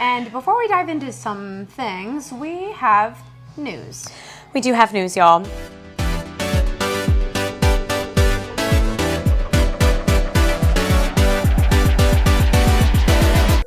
And before we dive into some things, we have news. We do have news, y'all.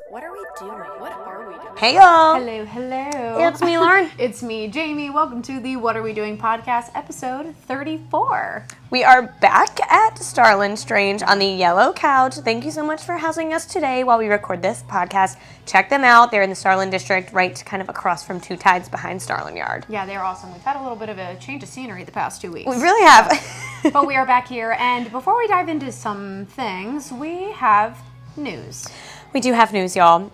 What are we doing? What are we doing? Hey, y'all. Hello, hello. It's me, Lauren. It's me, Jamie. Welcome to the What Are We Doing podcast, episode 34. We are back at Starland Strange on the yellow couch. Thank you so much for housing us today while we record this podcast. Check them out. They're in the Starland district, right kind of across from Two Tides behind Starland Yard. Yeah, they're awesome. We've had a little bit of a change of scenery the past 2 weeks. We really have. But we are back here. And before we dive into some things, we have news. We do have news, y'all.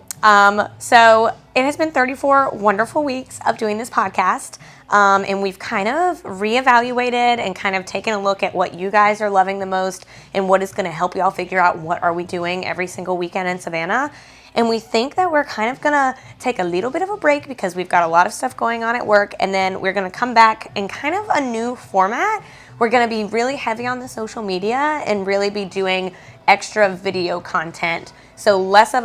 So it has been 34 wonderful weeks of doing this podcast. And we've kind of reevaluated and kind of taken a look at what you guys are loving the most and what is going to help y'all figure out what are we doing every single weekend in Savannah. And we think that we're kind of going to take a little bit of a break because we've got a lot of stuff going on at work. And then we're going to come back in kind of a new format. We're going to be really heavy on the social media and really be doing extra video content. So less of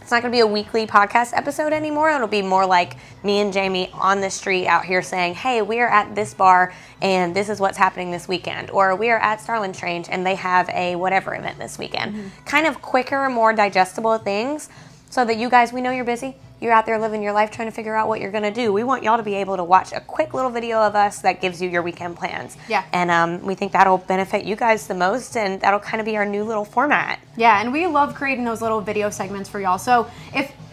it's not going to be a weekly podcast episode anymore. It'll be more like me and Jamie on the street out here saying, hey, we are at this bar and this is what's happening this weekend. Or we are at Starland Strange and they have a whatever event this weekend. Mm-hmm. Kind of quicker, more digestible things so that you guys, we know you're busy. You're out there living your life trying to figure out what you're going to do. We want y'all to be able to watch a quick little video of us that gives you your weekend plans. Yeah. And we think that'll benefit you guys the most, and that'll kind of be our new little format. Yeah, and we love creating those little video segments for y'all. So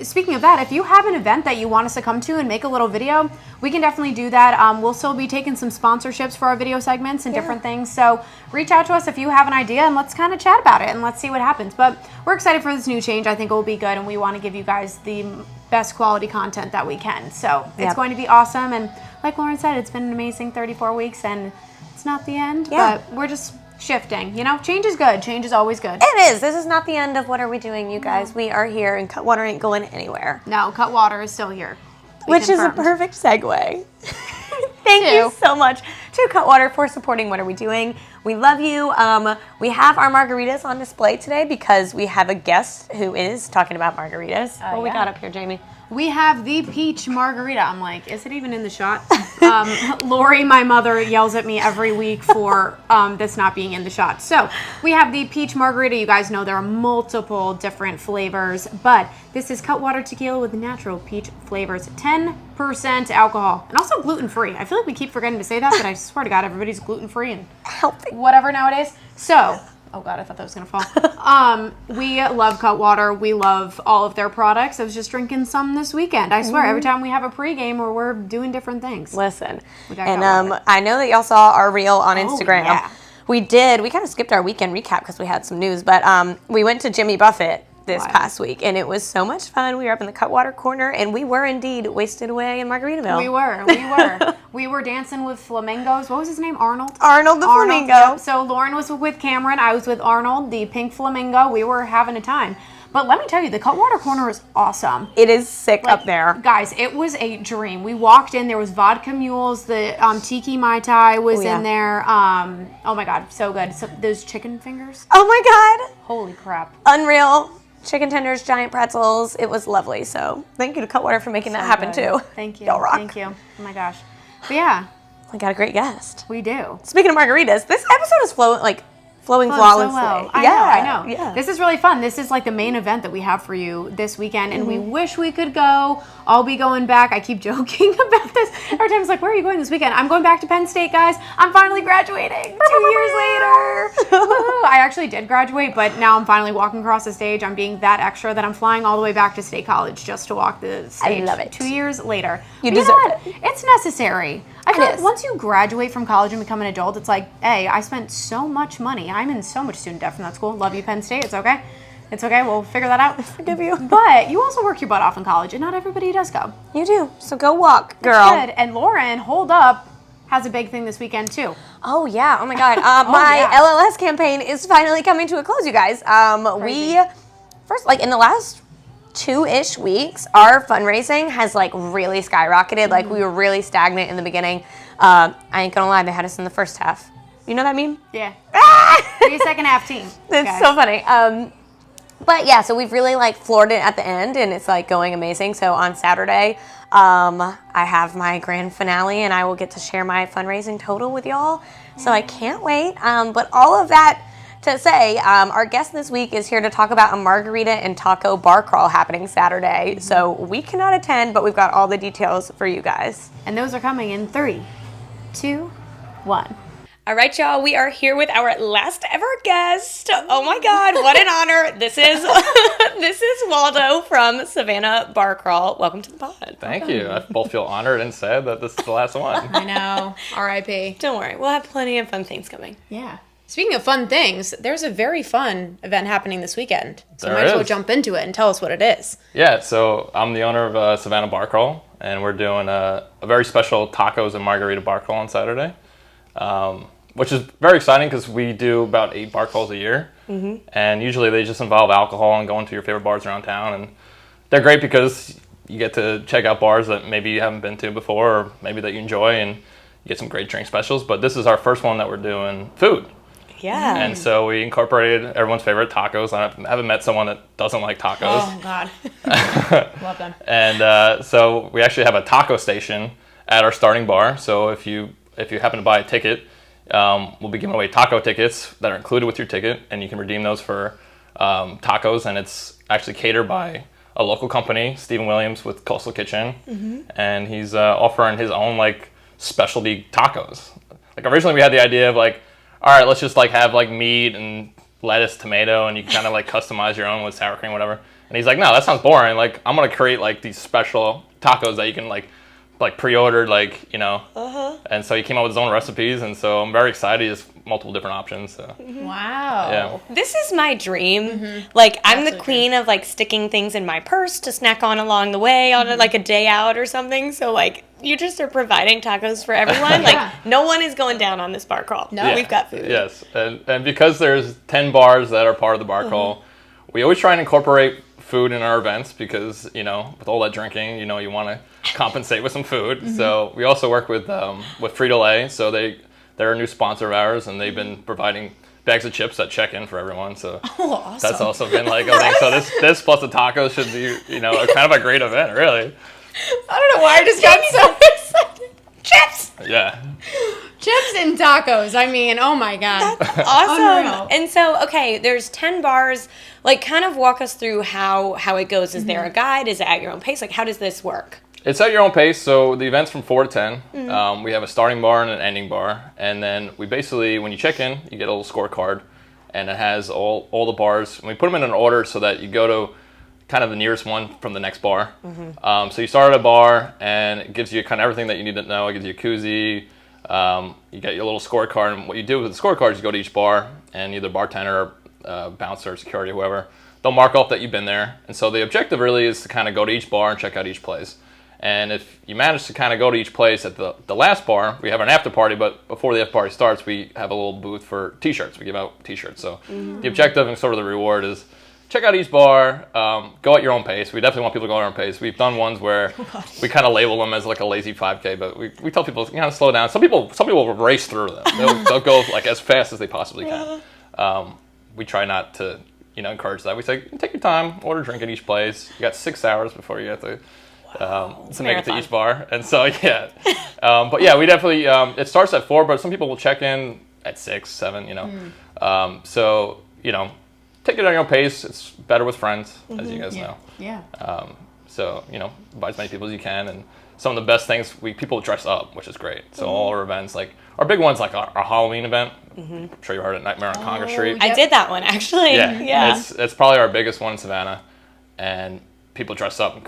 speaking of that, if you have an event that you want us to come to and make a little video, we can definitely do that. We'll still be taking some sponsorships for our video segments and different things. So reach out to us if you have an idea and let's kind of chat about it and let's see what happens. But we're excited for this new change. I think it will be good, and we want to give you guys the best quality content that we can. So it's going to be awesome. And like Lauren said, it's been an amazing 34 weeks and it's not the end, but we're just shifting. You know, change is good. Change is always good. It is. This is not the end of What Are We Doing, you guys. We are here and Cutwater ain't going anywhere. No, Cutwater is still here. Which is a perfect segue. Thank you so much to Cutwater for supporting What Are We Doing. We love you. We have our margaritas on display today because we have a guest who is talking about margaritas. What we got up here, Jamie? We have the peach margarita. I'm like, is it even in the shot? Lori, my mother, yells at me every week for this not being in the shot. So we have the peach margarita. You guys know there are multiple different flavors, but this is Cutwater tequila with natural peach flavors, 10% alcohol, and also gluten-free. I feel like we keep forgetting to say that, but I swear to God, everybody's gluten-free and healthy, whatever nowadays. So, oh God, I thought that was gonna fall. We love Cutwater. We love all of their products. I was just drinking some this weekend. I swear, every time we have a pregame where we're doing different things. Listen, and I know that y'all saw our reel on Instagram. Yeah. We did. We kind of skipped our weekend recap because we had some news, but we went to Jimmy Buffett this past week, and it was so much fun. We were up in the Cutwater corner, and we were indeed wasted away in Margaritaville. We were dancing with flamingos. What was his name? Arnold the flamingo. Yep. So Lauren was with Cameron. I was with Arnold, the pink flamingo. We were having a time. But let me tell you, the Cutwater corner is awesome. It is sick up there. Guys, it was a dream. We walked in, there was vodka mules, the tiki Mai Tai was in there. Oh my God, so good. So, those chicken fingers. Oh my God. Holy crap. Unreal. Chicken tenders, giant pretzels. It was lovely. So thank you to Cutwater for making that happen too. Thank you. Y'all rock. Thank you. Oh my gosh. But yeah. We got a great guest. We do. Speaking of margaritas, this episode is flowing flawlessly. So well. I know. Yeah. This is really fun. This is like the main event that we have for you this weekend, and we wish we could go. I'll be going back. I keep joking about this. Every time it's like, where are you going this weekend? I'm going back to Penn State, guys. I'm finally graduating 2 years later. Woo-hoo. I actually did graduate, but now I'm finally walking across the stage. I'm being that extra that I'm flying all the way back to State College just to walk the stage. I love it. 2 years later. You deserve it. It's necessary. I feel like once you graduate from college and become an adult, it's like, hey, I spent so much money. I'm in so much student debt from that school. Love you, Penn State. It's okay. It's okay. We'll figure that out. Forgive you. But you also work your butt off in college, and not everybody does go. You do. So go walk, girl. Good. And Lauren, hold up, has a big thing this weekend, too. Oh, yeah. Oh, my God. My LLS campaign is finally coming to a close, you guys. In the last 2-ish weeks, our fundraising has really skyrocketed. We were really stagnant in the beginning. I ain't gonna lie, they had us in the first half. You know that meme? Yeah. Be a second half team. It's so funny. But yeah, so we've really like floored it at the end, and it's like going amazing. So on Saturday, I have my grand finale, and I will get to share my fundraising total with y'all. So I can't wait. But all of that to say, our guest this week is here to talk about a margarita and taco bar crawl happening Saturday. So we cannot attend, but we've got all the details for you guys. And those are coming in 3, 2, 1. All right, y'all, we are here with our last ever guest. Oh my God, what an honor. This is this is Waldo from Savannah Bar Crawl. Welcome to the pod. Thank you. I both feel honored and sad that this is the last one. I know. R.I.P. Don't worry, we'll have plenty of fun things coming. Yeah. Speaking of fun things, there's a very fun event happening this weekend. So There might as well is. jump into it and tell us what it is. Yeah, so I'm the owner of Savannah Bar Crawl, and we're doing a very special tacos and margarita bar crawl on Saturday, which is very exciting because we do about 8 bar crawls a year, and usually they just involve alcohol and going to your favorite bars around town, and they're great because you get to check out bars that maybe you haven't been to before or maybe that you enjoy, and you get some great drink specials. But this is our first one that we're doing food. Yeah. And so we incorporated everyone's favorite tacos. I haven't met someone that doesn't like tacos. Oh, God. Love them. And so we actually have a taco station at our starting bar. So if you happen to buy a ticket, we'll be giving away taco tickets that are included with your ticket, and you can redeem those for tacos. And it's actually catered by a local company, Stephen Williams with Coastal Kitchen, and he's offering his own like specialty tacos. Like originally we had the idea of like, all right, let's just like have like meat and lettuce, tomato, and you can kind of like customize your own with sour cream, whatever. And he's like, no, that sounds boring. Like I'm gonna create like these special tacos that you can like pre-ordered, like, you know. And so he came up with his own recipes, and so I'm very excited. He has multiple different options. So. Wow. Yeah. This is my dream. Like, I'm the Absolutely. queen of, like, sticking things in my purse to snack on along the way on, like, a day out or something. So, like, you just are providing tacos for everyone. Like, no one is going down on this bar crawl. No. Yeah. We've got food. Yes, and because there's 10 bars that are part of the bar crawl, we always try and incorporate food in our events because, you know, with all that drinking, you know, you want to compensate with some food. So we also work with Frito-Lay. So they're a new sponsor of ours, and they've been providing bags of chips at check-in for everyone. So awesome. that's also been like a thing. So this plus the tacos should be, you know, kind of a great event, really. I don't know why I just got so excited. Chips! Yeah. Chips and tacos. I mean, oh my God. Awesome. Unreal. And so, okay, there's 10 bars. Like, kind of walk us through how it goes. Is there a guide? Is it at your own pace? Like, how does this work? It's at your own pace. So the event's from 4 to 10. We have a starting bar and an ending bar. And then we basically, when you check in, you get a little scorecard. And it has all the bars. And we put them in an order so that you go to kind of the nearest one from the next bar. So you start at a bar, and it gives you kind of everything that you need to know. It gives you a koozie. You get your little scorecard. And what you do with the scorecard is you go to each bar, and either bartender, bouncer, security, whoever, they'll mark off that you've been there. And so the objective really is to kind of go to each bar and check out each place. And if you manage to kind of go to each place at the last bar, we have an after party, but before the after party starts, we have a little booth for t-shirts. We give out t-shirts. So the objective and sort of the reward is check out each bar, go at your own pace. We definitely want people to go at their own pace. We've done ones where we kind of label them as like a lazy 5K, but we tell people, you know, slow down. Some people will race through them. They'll go like as fast as they possibly can. We try not to, you know, encourage that. We say, take your time, order a drink at each place. You got 6 hours before you have to make it to each bar. And so, yeah. But yeah, we definitely, it starts at 4, but some people will check in at 6, 7, you know. So, you know, take it at your own pace. It's better with friends, as you guys know. Yeah. So, you know, invite as many people as you can. And some of the best things, people dress up, which is great. So all our events, like our big ones, like our Halloween event. I'm sure you heard it, Nightmare on Congress Street. I did that one, actually. Yeah. It's probably our biggest one in Savannah. And people dress up and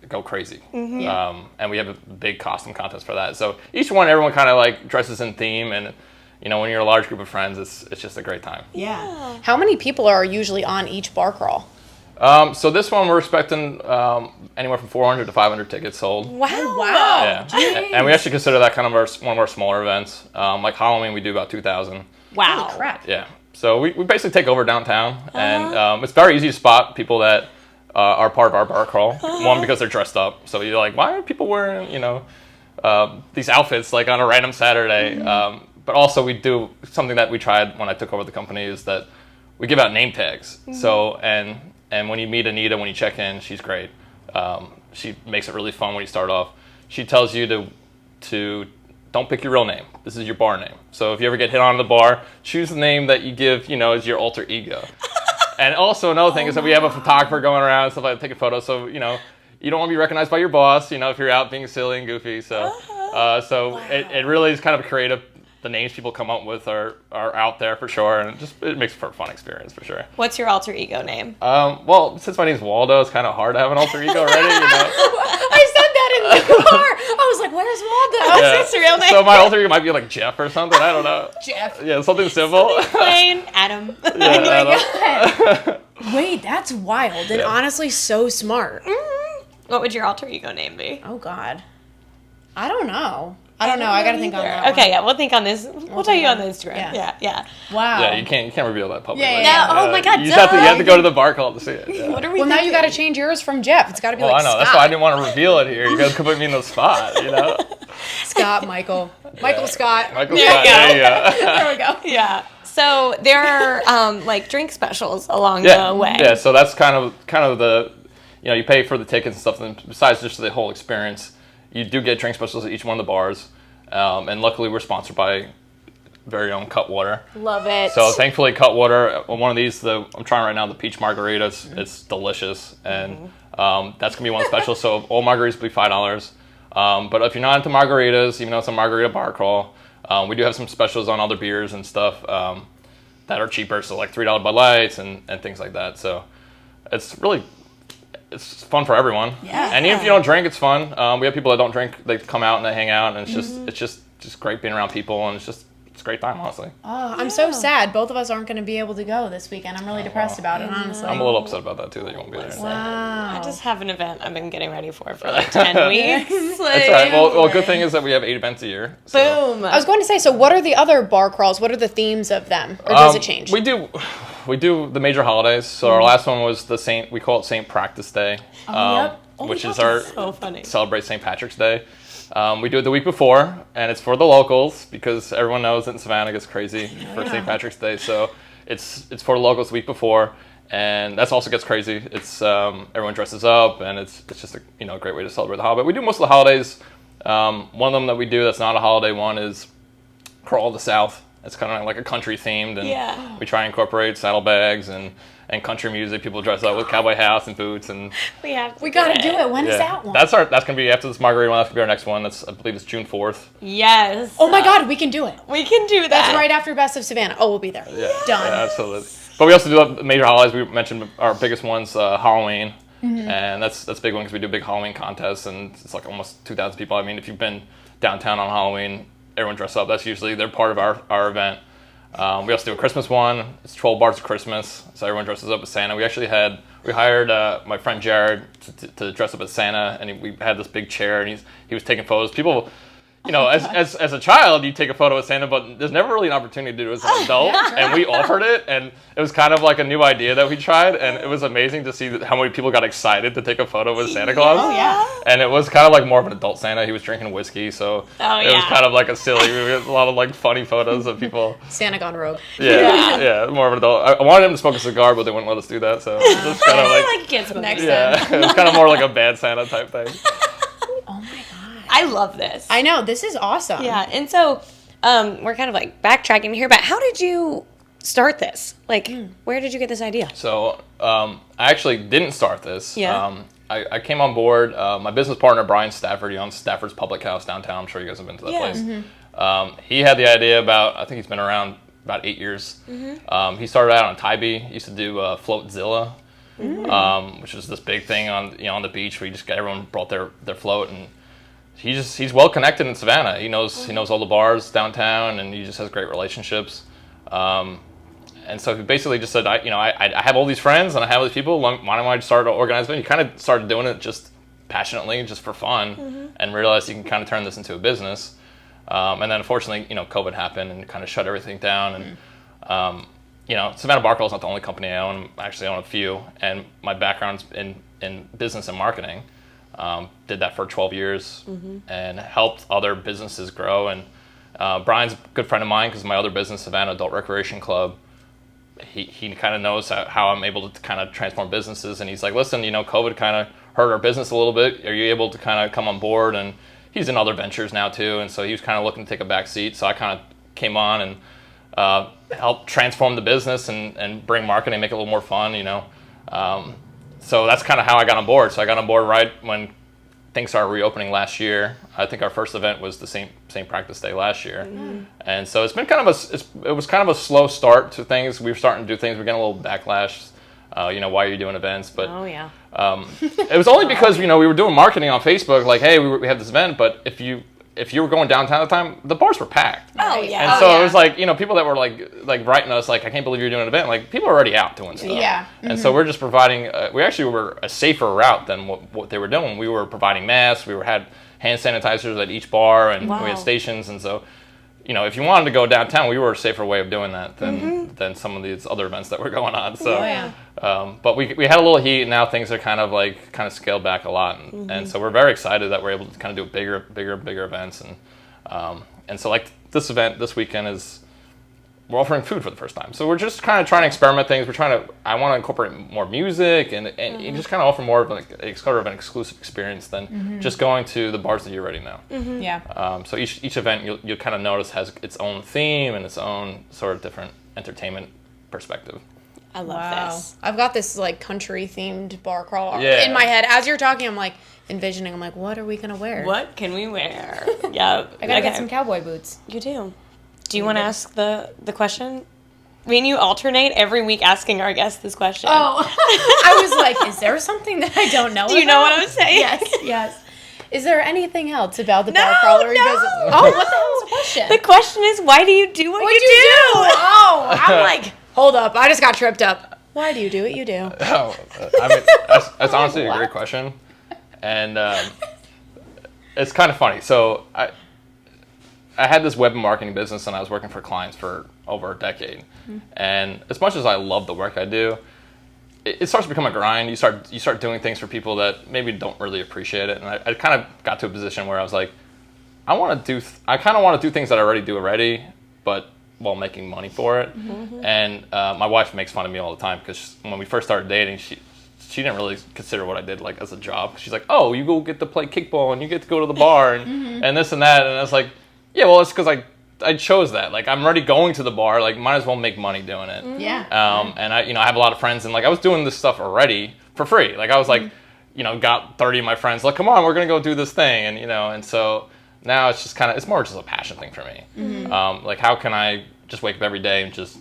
go crazy. And we have a big costume contest for that. So each one, everyone kind of like dresses in theme, and you know, when you're a large group of friends, it's just a great time. Yeah. How many people are usually on each bar crawl? So this one we're expecting anywhere from 400 to 500 tickets sold. Wow. Yeah. And we actually consider that kind of one of our smaller events. Like Halloween, we do about 2,000. Wow. Holy crap. Yeah. So we basically take over downtown, and it's very easy to spot people that are part of our bar crawl. One, because they're dressed up. So you're like, why are people wearing, you know, these outfits like on a random Saturday? But also we do something that we tried when I took over the company is that we give out name tags. So, and And when you meet Anita, when you check in, she's great. She makes it really fun when you start off. She tells you to don't pick your real name. This is your bar name. So if you ever get hit on the bar, choose the name that you give, as your alter ego. And also another thing is that we have a photographer going around and stuff like that, taking photos. So, you don't want to be recognized by your boss, if you're out being silly and goofy. So, it really is kind of creative. The names people come up with are out there for sure, and it makes for a fun experience for sure. What's your alter ego name? Well, since my name's Waldo, it's kind of hard to have an alter ego already. I said that in the car. I was like, "Where's Waldo?" Yeah. What's his real name? So my alter ego might be like Jeff or something. I don't know. Jeff. Yeah, something simple. Plain Adam. Yeah, Wait, that's wild and honestly so smart. What would your alter ego name be? Oh God, I don't know. I gotta think on that. Okay, yeah, we'll think on this. We'll tell you on the Instagram. Yeah. Wow. Yeah, you can't reveal that publicly. Yeah. Oh my God, You just have to go to the bar call to see it. Yeah. What are we Well, now you thinking? got to change yours from Jeff. It's got to be Well, like I know. Scott. That's why I didn't want to reveal it here. You guys could put me in the spot, Scott, Michael, Scott. Michael There you Scott. go. There you go. There we go. Yeah. So there are drink specials along the way. Yeah, so that's kind of the, you pay for the tickets and stuff. And besides just the whole experience, you do get drink specials at each one of the bars. And luckily, we're sponsored by very own Cutwater. Love it. So thankfully, Cutwater, one of these, I'm trying right now, the peach margarita. It's delicious, and that's gonna be one special. So all margaritas will be $5. But if you're not into margaritas, even though it's a margarita bar crawl, we do have some specials on other beers and stuff that are cheaper. So like $3 Bud Lights and things like that. So it's fun for everyone. Yeah. And even if you don't drink, it's fun. We have people that don't drink. They come out and they hang out, and it's just great being around people, and it's a great time, honestly. Oh, I'm so sad. Both of us aren't going to be able to go this weekend. I'm really depressed about it, honestly. I'm a little upset about that too, that you won't be there. Wow. I just have an event I've been getting ready for like 10 weeks. That's right. Well, good thing is that we have 8 events a year. So. Boom. I was going to say, so what are the other bar crawls? What are the themes of them? Or does it change? We do the major holidays. So our last one was we call it St. Practice Day, which is our so funny. celebrate St. Patrick's Day. We do it the week before, and it's for the locals because everyone knows that in Savannah gets crazy for St. Patrick's Day. So it's for the locals the week before, and that also gets crazy. It's everyone dresses up, and it's just a great way to celebrate the holiday. We do most of the holidays. One of them that we do that's not a holiday one is Crawl of the South. It's kind of like a country themed, and we try and incorporate saddlebags and country music. People dress up with cowboy hats and boots, and we got to do it. When is that one? That's gonna be after this margarita one. That's gonna be our next one. I believe it's June 4th. Yes. Oh my God, we can do it. We can do that. That's right after Best of Savannah. Oh, we'll be there. Yeah, Done. Yeah, absolutely. But we also do the major holidays. We mentioned our biggest one's Halloween, and that's a big one because we do big Halloween contests, and it's like almost 2,000 people. I mean, if you've been downtown on Halloween, everyone dress up. That's usually they're part of our event. We also do a Christmas one. It's 12 bars of Christmas, so everyone dresses up as Santa. We hired my friend Jared to dress up as Santa, and we had this big chair, and he was taking photos. People, as a child, you take a photo with Santa, but there's never really an opportunity to do it as an adult, and we offered it, and it was kind of like a new idea that we tried, and it was amazing to see how many people got excited to take a photo with Santa Claus. Oh, yeah. And it was kind of like more of an adult Santa. He was drinking whiskey, so it was kind of like a lot of like funny photos of people. Santa gone rogue. Yeah, more of an adult. I wanted him to smoke a cigar, but they wouldn't let us do that, so it was kind of like kids next it was kind of more like a bad Santa type thing. Oh my God. I love this. I know, this is awesome. Yeah, and so we're kind of like backtracking here, but how did you start this? Like, where did you get this idea? So I actually didn't start this. Yeah. I came on board. My business partner, Brian Stafford, he owns Stafford's Public House downtown. I'm sure you guys have been to that place. He had the idea I think he's been around about 8 years. He started out on Tybee. He used to do Floatzilla, which is this big thing on the beach where you just everyone brought their float, and he's well connected in Savannah. He knows all the bars downtown, and he just has great relationships. And so he basically just said, I have all these friends and I have all these people. Why don't I start an organized event? He kind of started doing it just passionately, just for fun, and realized you can kind of turn this into a business. And then unfortunately, COVID happened and kind of shut everything down. And Savannah Bar Crawl is not the only company I own. I actually own a few, and my background's in business and marketing. Did that for 12 years and helped other businesses grow. And Brian's a good friend of mine because my other business, Savannah Adult Recreation Club, he kind of knows how I'm able to kind of transform businesses, and he's like, listen, COVID kind of hurt our business a little bit. Are you able to kind of come on board? And he's in other ventures now too, and so he was kind of looking to take a back seat. So I kind of came on and help transform the business and bring marketing, make it a little more fun, So that's kind of how I got on board. So I got on board right when things started reopening last year. I think our first event was the same practice day last year, and so it's been kind of it was kind of a slow start to things. We were starting to do things. We're getting a little backlash. Why are you doing events? But it was only because we were doing marketing on Facebook, like, hey, we have this event, but if you were going downtown at the time, the bars were packed. Oh yeah. And so it was like, people that were like writing us like, I can't believe you're doing an event. Like, people are already out doing stuff. Yeah. And so we're just providing. We actually were a safer route than what they were doing. We were providing masks. We had hand sanitizers at each bar, and we had stations. And so, if you wanted to go downtown, we were a safer way of doing that than some of these other events that were going on. So, but we had a little heat, and now things are kind of scaled back a lot, and so we're very excited that we're able to kind of do bigger events, and so like this event this weekend we're offering food for the first time. So we're just kind of trying to experiment things. I want to incorporate more music and just kind of offer more of an exclusive experience than just going to the bars that you already know. Yeah. So each event you'll kind of notice has its own theme and its own sort of different entertainment perspective. I love this. I've got this like country themed bar crawl Yeah. in my head. As you're talking, I'm like envisioning. I'm like, what are we gonna wear? What can we wear? Yep. I gotta get some cowboy boots. You do. Do you want to ask the question? Me and you alternate every week asking our guests this question. Oh, I was like, is there something that I don't know? Do you know what I'm saying? Yes. Is there anything else about the bar crawl? Or No. you guys, what the hell is the question? The question is, why do you do what you do? Oh, I'm like, hold up. I just got tripped up. Why do you do what you do? Oh, I mean, that's honestly a great question, and it's kind of funny. So I had this web marketing business, and I was working for clients for over a decade. And as much as I love the work I do, it starts to become a grind. You start doing things for people that maybe don't really appreciate it. And I kind of got to a position where I was like, I kind of want to do things that I already do but while making money for it. And my wife makes fun of me all the time because when we first started dating, she didn't really consider what I did like as a job. She's like, oh, you go get to play kickball and you get to go to the bar and this and that. And I was like, yeah, well, it's because I chose that. Like, I'm already going to the bar. Like, might as well make money doing it. Yeah. And I have a lot of friends, and like I was doing this stuff already for free. Like, I was like, got 30 of my friends like, come on, we're gonna go do this thing, and so now it's just it's more just a passion thing for me. Like, how can I just wake up every day and just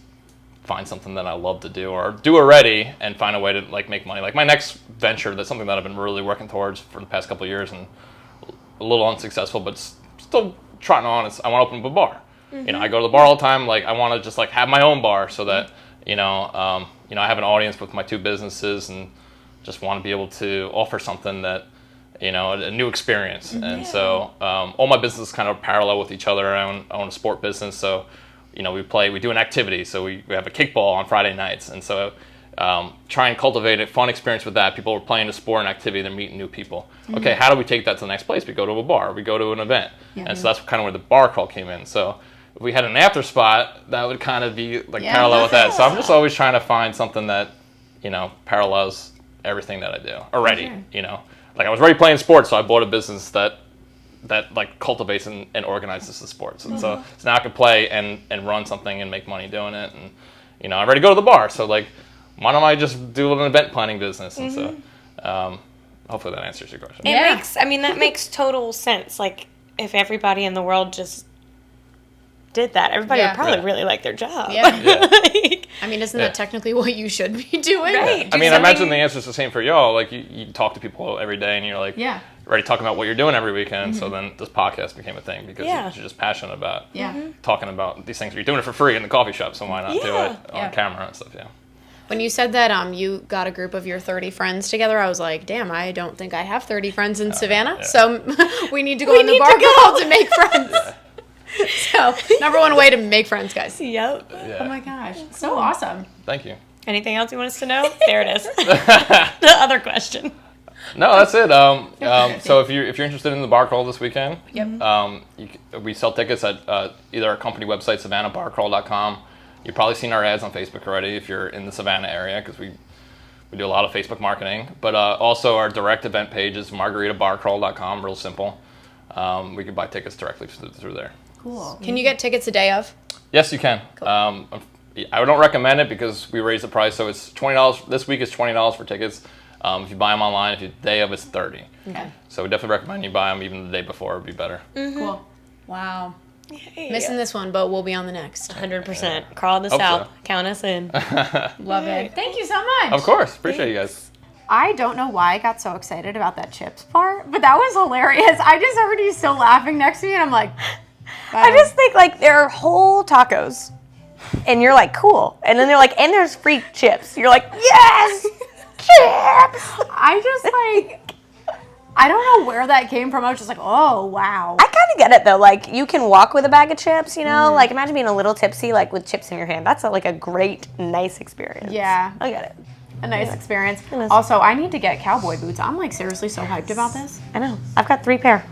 find something that I love to do or do already and find a way to like make money. Like my next venture, that's something that I've been really working towards for the past couple of years and a little unsuccessful, but still trotting on. I want to open up a bar. I go to the bar all the time. Like I want to just like have my own bar so that I have an audience with my two businesses and just want to be able to offer something that a new experience. And so all my businesses kind of parallel with each other. I own a sport business, so we do an activity. So we have a kickball on Friday nights, and so try and cultivate a fun experience with that. People are playing a sport and activity, they're meeting new people. Okay, how do we take that to the next place? We go to a bar, we go to an event. And so that's kind of where the bar crawl came in. So if we had an after spot, that would kind of be like parallel with that. So I'm just always trying to find something that, parallels everything that I do already. Like I was already playing sports, so I bought a business that like cultivates and organizes the sports. And so now I can play and run something and make money doing it. And, I'm ready to go to the bar. So like, why don't I just do an event planning business? And so hopefully that answers your question. That makes total sense. Like if everybody in the world just did that, everybody would probably really like their job. Isn't that technically what you should be doing? Right. I imagine the answer is the same for y'all. Like you talk to people every day and you're like, already talking about what you're doing every weekend. So then this podcast became a thing because you're just passionate about talking about these things. You're doing it for free in the coffee shop, so why not do it on camera and stuff? When you said that you got a group of your 30 friends together, I was like, damn, I don't think I have 30 friends in Savannah. So we need to go in the bar crawl to make friends. So, number one way to make friends, guys. Yep. Yeah. Oh my gosh. So awesome. Thank you. Anything else you want us to know? There it is. The other question. No, that's it. So if you're interested in the bar crawl this weekend, we sell tickets at either our company website, SavannahBarCrawl.com. You've probably seen our ads on Facebook already if you're in the Savannah area, because we do a lot of Facebook marketing. But also our direct event page is margaritabarcrawl.com, real simple. We can buy tickets directly through there. Cool. Can you get tickets the day of? Yes, you can. Cool. I don't recommend it because we raised the price, so it's $20. This week is $20 for tickets. If you buy them online, the day of it's $30. Okay. So we definitely recommend you buy them even the day before. It'd be better. Mm-hmm. Cool. Wow. Yay. Missing this one, but we'll be on the next. 100%. Crawl this Hope out. So. Count us in. Love it. Thank you so much. Of course. Appreciate you guys. I don't know why I got so excited about that chips part, but that was hilarious. I just heard you still laughing next to me, and I'm like, I just think, like, there are whole tacos, and you're like, cool. And then they're like, and there's free chips. You're like, yes! Chips! I just, like, I don't know where that came from. I was just like, oh, wow. I kind of get it, though. Like, you can walk with a bag of chips, you know? Like, imagine being a little tipsy, like, with chips in your hand. That's, like, a great, nice experience. Yeah. I get it. A nice experience. Also, I need to get cowboy boots. I'm, like, seriously so hyped about this. I know. I've got 3 pair.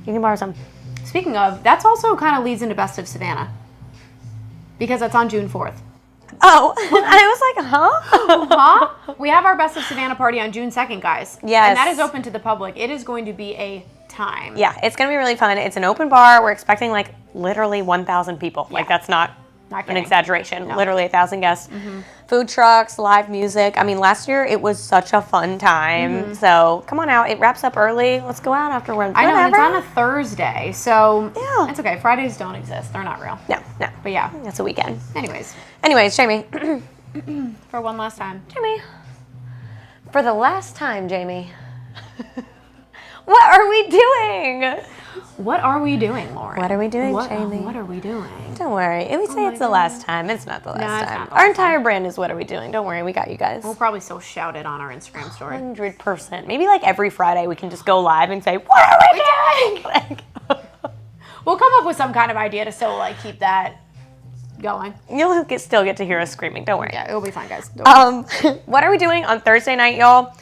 You can borrow some. Speaking of, that's also kind of leads into Best of Savannah. Because that's on June 4th. Oh, I was like, huh? Huh? We have our Best of Savannah party on June 2nd, guys. Yes. And that is open to the public. It is going to be a time. Yeah, it's going to be really fun. It's an open bar. We're expecting, like, literally 1,000 people. Like, that's not an kidding. Exaggeration. No. Literally 1,000 guests. Food trucks, live music. I mean, last year it was such a fun time. So come on out. It wraps up early. Let's go out afterwards. I know, and it's Whatever. on a Thursday, so Yeah. it's okay. Fridays don't exist. They're not real. No. But yeah. It's a weekend. Anyways, Jamie. for one last time. Jamie. For the last time, Jamie. What are we doing? What are we doing, Lauren? What are we doing, What, Jamie? what are we doing? Don't worry. If we say it's the last time, it's not the last it's time. not the Our last entire brand is What Are We Doing? Don't worry. We got you guys. We'll probably still shout it on our Instagram story. 100%. Maybe like every Friday we can just go live and say, what are we doing? Like, We'll come up with some kind of idea to still like keep that going. you'll still get to hear us screaming. Don't worry. Yeah, it'll be fine, guys. Don't worry. What are we doing on Thursday night, y'all?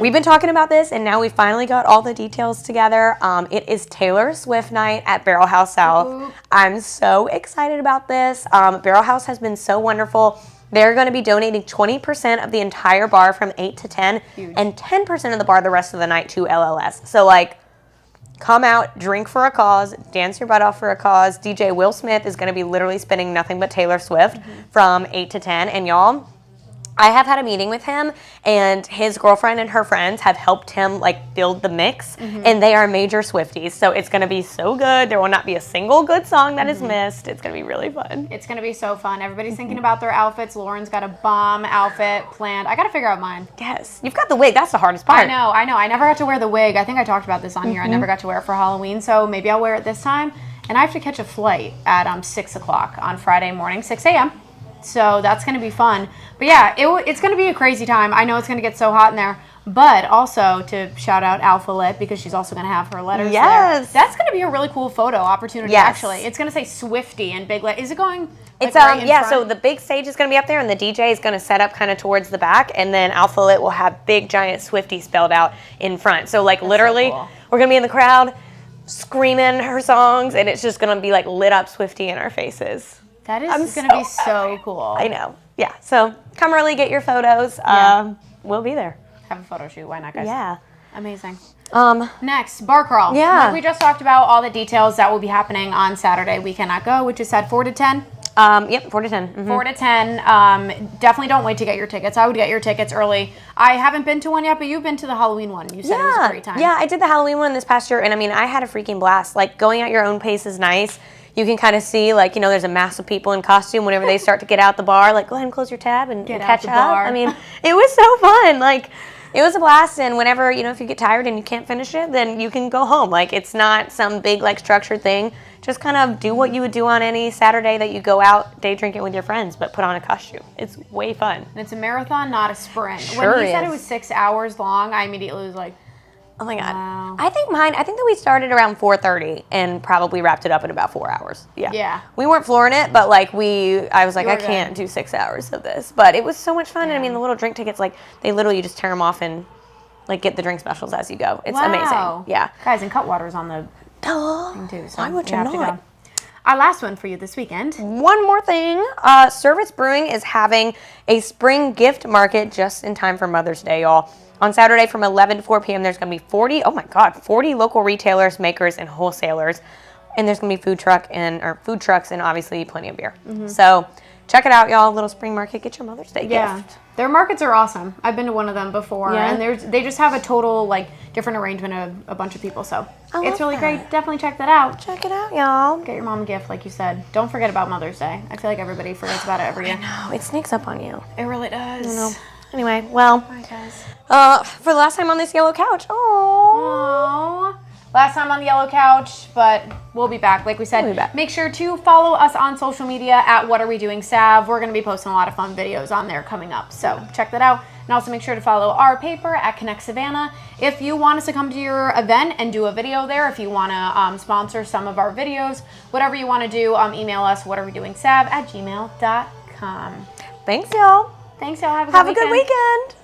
We've been talking about this, and now we finally got all the details together. It is Taylor Swift night at Barrel House South. Ooh. I'm so excited about this. Barrel House has been so wonderful. They're going to be donating 20% of the entire bar from 8 to 10, Huge. and 10% of the bar the rest of the night to LLS. So, like, come out, drink for a cause, dance your butt off for a cause. DJ Will Smith is going to be literally spinning nothing but Taylor Swift from 8 to 10. And y'all, I have had a meeting with him, and his girlfriend and her friends have helped him like build the mix, and they are major Swifties. So it's going to be so good. There will not be a single good song that is missed. It's going to be really fun. It's going to be so fun. Everybody's thinking about their outfits. Lauren's got a bomb outfit planned. I got to figure out mine. Yes. You've got the wig. That's the hardest part. I know. I never got to wear the wig. I think I talked about this on here. I never got to wear it for Halloween, so maybe I'll wear it this time. And I have to catch a flight at 6 o'clock on Friday morning, 6 a.m. So that's going to be fun. But yeah, it's going to be a crazy time. I know it's going to get so hot in there. But also to shout out Alpha Lit, because she's also going to have her letters Yes. there. That's going to be a really cool photo opportunity, Yes. actually. It's going to say Swifty and big lit. Is it going It's right in yeah, front? so the big stage is going to be up there, and the DJ is going to set up kind of towards the back, and then Alpha Lit will have big giant Swifty spelled out in front. So like literally, cool. we're going to be in the crowd screaming her songs, and it's just going to be like lit up Swifty in our faces. That is I'm going to be so so cool. I know. Yeah. So come early, get your photos. Yeah. We'll be there. Have a photo shoot. Why not, guys? Yeah. Amazing. Um, Next, Bar Crawl. Yeah. Like we just talked about all the details that will be happening on Saturday. We cannot go, which is at 4 to 10. yep, 4 to 10. Mhm. 4 to 10. Definitely don't wait to get your tickets. I would get your tickets early. I haven't been to one yet, but you've been to the Halloween one. You said it was a great time. Yeah, I did the Halloween one this past year, and I mean, I had a freaking blast. Like, going at your own pace is nice. You can kind of see, like, you know, there's a mass of people in costume whenever they start to get out the bar. Like, go ahead and close your tab and Get out catch the up. bar. I mean, it was so fun. Like, it was a blast, and whenever, you know, if you get tired and you can't finish it, then you can go home. Like, it's not some big, like, structured thing. Just kind of do what you would do on any Saturday that you go out day drinking with your friends, but put on a costume. It's way fun. And it's a marathon, not a sprint. Sure When he said is. it was 6 hours long, I immediately was like, Oh my God. Wow. I think that we started around 4:30 and probably wrapped it up in about 4 hours. Yeah. Yeah. We weren't flooring it, but like I was like, You I were can't good. do 6 hours of this. But it was so much fun. And I mean, Yeah. the little drink tickets, like they literally, you just tear them off and like get the drink specials as you go. It's wow. amazing. Yeah. Guys, and Cutwater's on the Duh. thing too. So Why would we you have to not? go. Our last one for you this weekend. One more thing. Service Brewing is having a spring gift market just in time for Mother's Day, y'all. On Saturday from 11 to 4 p.m., there's going to be 40 local retailers, makers, and wholesalers. And there's going to be food trucks and obviously plenty of beer. So check it out, y'all. Little spring market. Get your Mother's Day gift. Their markets are awesome. I've been to one of them before, Yeah. and they just have a total different arrangement of a bunch of people. So I it's love really that. great. Definitely check that out. Check it out, y'all. Get your mom a gift, like you said. Don't forget about Mother's Day. I feel like everybody forgets about it every year. No, it sneaks up on you. It really does. No. Anyway, well, Bye, guys. for the last time on this yellow couch. Oh. Aww. Last time on the yellow couch, but we'll be back. Like we said, We'll be back. Make sure to follow us on social media at What Are We Doing Sav. We're going to be posting a lot of fun videos on there coming up, so check that out. And also make sure to follow our paper at Connect Savannah. If you want us to come to your event and do a video there, if you want to sponsor some of our videos, whatever you want to do, email us whatarewedoingsav@gmail.com. Thanks, y'all. Thanks, y'all. Have a Have a good good weekend.